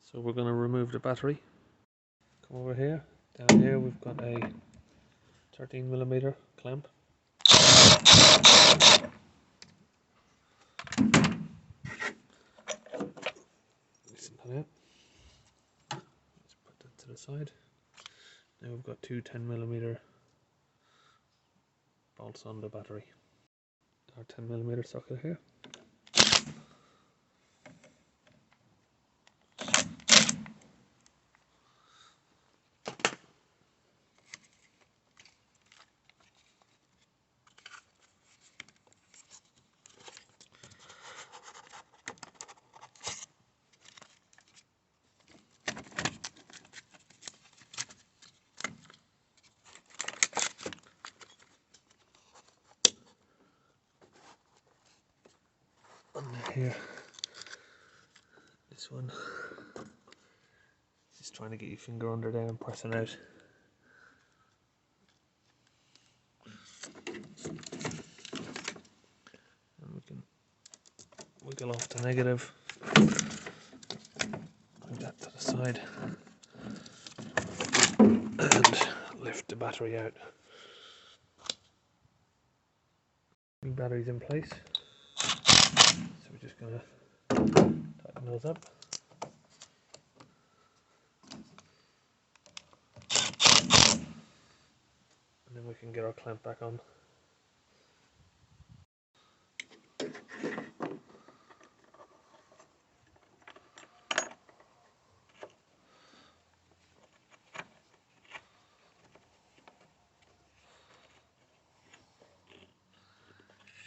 So we're going to remove the battery. Come over here. Down here we've got a 13mm clamp. Loosen that out. Let's put that to the side. Now we've got two 10mm bolts on the battery. Our 10mm socket here. And here, this one, just trying to get your finger under there and pressing out. And we can wiggle off the negative, put that to the side, and lift the battery out. The battery's in place, so we're just going to tighten those up. And then we can get our clamp back on.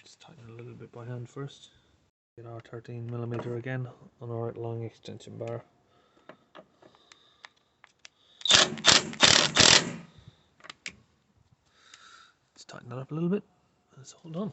Just tighten a little bit by hand first. Get our 13mm again on our long extension bar. Just tighten that up a little bit. Let's hold on.